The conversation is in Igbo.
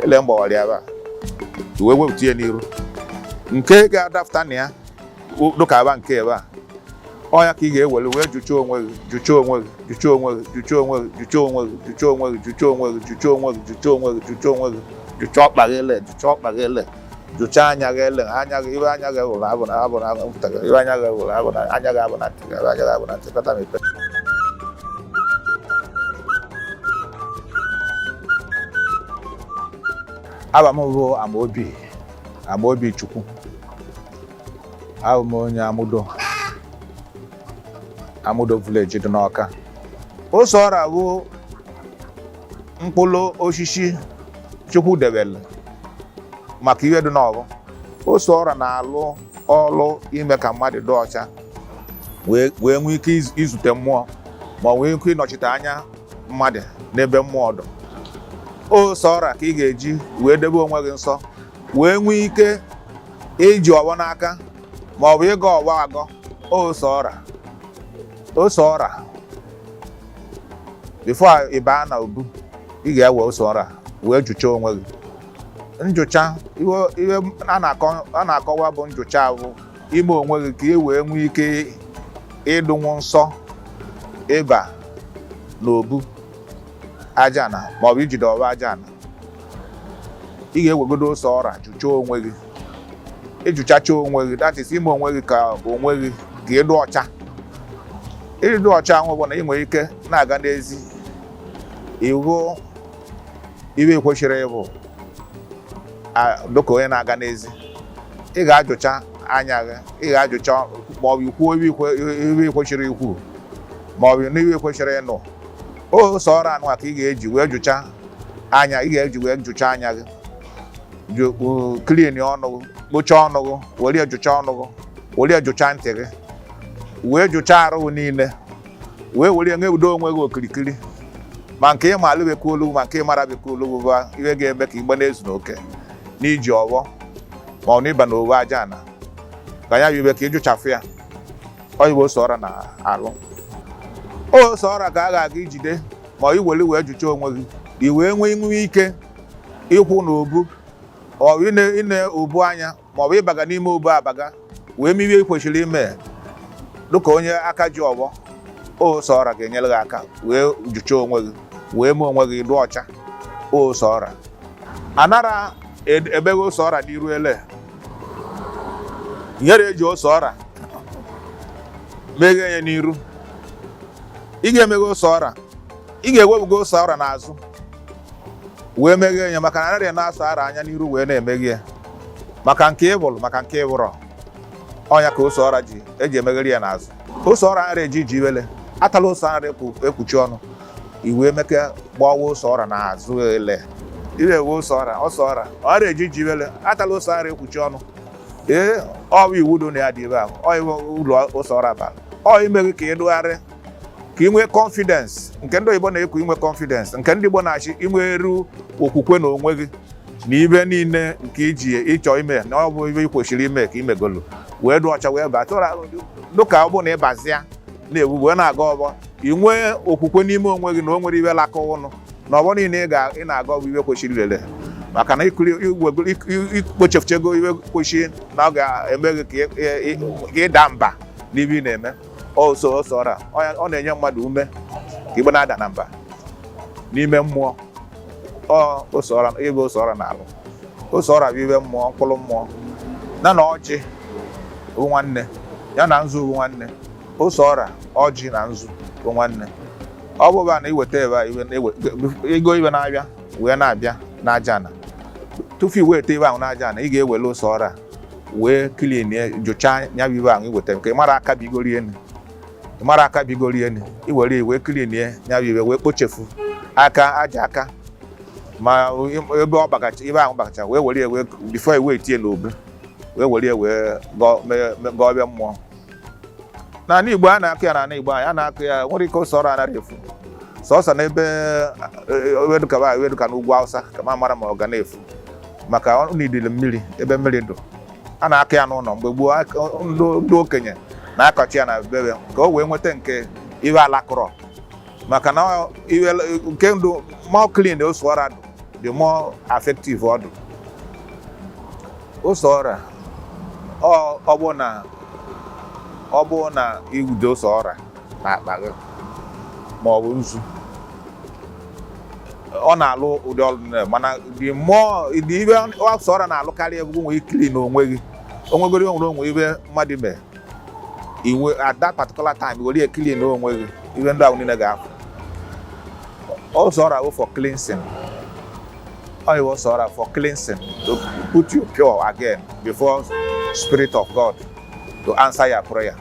ele mgbawara ya ba wee wepụta ya n'iru nke ga-adapụta na ya dụka aba nke ebe a ọnya ka ị ga-ewere wee jụcha onwe gị jụcha onwe gị jụcha onwe gị jụcha onwe gị jụcha onwe gị jụcha onwe gị jụcha onwe gị jụcha onwe gị jụcha onwe gị jụcha onwe gị jụcha ọkpa gị ele jụcha ọkpa gị ele jụcha anya gị ele anya gị ibe anya gị hụrụ abụ na ibe anya gị hụrụ abụ na anya gị abụ na ntị anya gị abụ na ntị kọta mepe aba m bụ Amaobi Chukwu abụ m onye Amudo village dị n'Ọka. Ose ọra bụ mkpụrụ osisi Chukwu debere maka ihe dị n'ọgụ. Ose ọra na-alụ ọrụ ime ka mmadụ dị ọcha wee nwee ike izute mmụọ ma nwee ike ịnọchite anya mmadụ n'ebe mmụọ dị. Ose ọra ka ị ga-eji wee debe onwe gị nsọ wee nwee ike iji ọgbọ n'aka ma ọ bụ ịgọ ọgbọ agọ. Ose ọra before ị baa na ubu ị ga-ewe ose ọra wee jụcha onwe gị. Njụcha ihe a na-akọwa bụ njụcha bụ ime onwe gị ka ị wee nwee ike ịdụnwu nsọ ịba n'obu ajana ma ọ bụ ijide ọba ajana. Ị ga-ewegodo ose ọra jụcha onwe gị. Ịjụchacha onwe gị, that is ime onwe gị ka onwe gị ka ịdụ ọcha. Ịdị ọcha ahụ bụ na ị nwere ike na-aga n'ezi iwu iwe kwesịrị ịbụ dịka onye na-aga n'ezi. Ị ga-ajụcha anya gị, ị ga-ajụcha ma ọ bụ ikwu iwe kwesịrị ikwu ma ọ bụ n'iwe kwesịrị ịnụ. Ose ọra anụ ka ị ga-eji wee jụcha anya, ị ga-eji wee jụcha anya gị, clean ọnụ gị, kpochaa ọnụ gị, were jụcha ọnụ gị, were jụcha ntị gị, wee jụcha arụ niile, wee were nwebido onwe gị okirikiri ma nke ịma alụ bekee olu ma nke ịmara bekee olu bụ ihe ga-eme ka igbe na-ezu n'oke n'iji ọgbọ ma ọ n'ịba n'owe aja ana ka ya yibe ka ịjụchafụ ya. Oyibo ose ọra na-alụ. Ose ọra ka a ga-aga ijide ma ọ iwere wee jụcha onwe gị i wee nwee ike ịkwụ n'obu ọ bụ ine obu anya ma ọ bụ ịbaga n'ime obu abaga wee mee ihe kwesịrị ime dịka onye aka ji ọgbọ. Ose ọra ga-enyere gị aka wee jụcha onwe gị wee mee onwe gị dị ọcha. Ose ọra anara ebeghe ose ọra n'iru ele nyere eji ose ọra meghe ya n'iru. Ị ga-emeghe ose ọra, ị ga-ewebuga ose ọra n'azụ wee meghe ya maka na anaghị na-asa ara anya n'iru wee na-emeghe ya maka nke ịbụrụ maka nke ịbụrọ. Ọnya ka ose ọra eji emeghere ya n'azụ. Ose ọra ara eji iwele atala ose ara ekpuchi ọnụ iwe meke gbawa ose ọra n'azụ ele iwe ose ọra ara eji iwele atala ose ara ekpuchi ọnụ. Ọ bụ iwu do na ya dị ebe ahụ. Ọ bụ ụlọ ose ọra bara ọ imeghe ka ịdụgharị ka ị nwee confidence nke ndị Igbo na-ekwu inwe confidence nke ndị Igbo na-achị inweru okwukwe na onwe gị na ibe niile nke ịchọ ime na ọ bụ ibe ị kwesịrị ime ka imegolu wee dị ọcha wee baa tụra dịka ọ bụ na ịbazia na-ewu wee na-aga ọgbọ ị nwee okwukwe n'ime onwe gị na o nwere ibe laka ụnụ na ọgbọ niile ị na-aga ọbụ ibe kwesịrị ilele maka na ikpochefuchego ibe kwesịrị na ọ ga-eme gị ka ịda mba n'ibe ị na-eme. Ose ọra ọ na-enye mmadụ ume ka igbe na-ada na mba n'ime mmụọ. Ose ọra ebe ose ọra na-alụ. Ose ọra bụ ibe mmụọ mkpụrụ mmụọ na ọjị bụ nwanne ya na nzu bụ nwanne. Ose ọra ọjị na nzu bụ nwanne. Ọ bụba na iweta ego ibe na-abịa wee na-abịa n'aja ana tupu iweta ibe ahụ n'aja ana ị ga-ewere ose ọra wee clean jụchaa ya bụ ibe ahụ iweta nke mara aka bigori enu iwere iwe clean ya bụ ibe wee kpochefu aja aka ma ebe ọ bagacha ibe ahụ bagacha wee were ewe before iwe etie n'obe wee were wee gọọbịa mmụọ. N'ala Igbo a na-akụ ya n'ala Igbo a na-akụ ya nwere ike ose ọra anaghị efu sọsọ n'ebe eweduka n'ugwu Hausa ka ma mara ma ọ ga na-efu maka n'idili mmiri ebe mmiri ndụ a na-akụ ya n'ụlọ mgbe gboo. Ndị okenye na-akọchi ya na bebe ka o wee nweta nke iwe ala kụrọ maka na nke ndụ ma clean ose ọra dụ the more effective ọ dị. Ose ọra ọ bụ na iwude ose ọra n'akpa gị ma ọ bụ nzu, ọ na-alụ ụdị ọrụ niile, mana ibe ose ọra na-alụkarị ebe nwee clean onwe gị. Onwegoro onwe ibe mmadụ mee iwe at that particular time were clean onwe gị, ibe ndị ahụ niile ga-afụ. Ose ọra for cleansing. Ose ọra for cleansing, to put you pure again before Spirit of God to answer your prayer.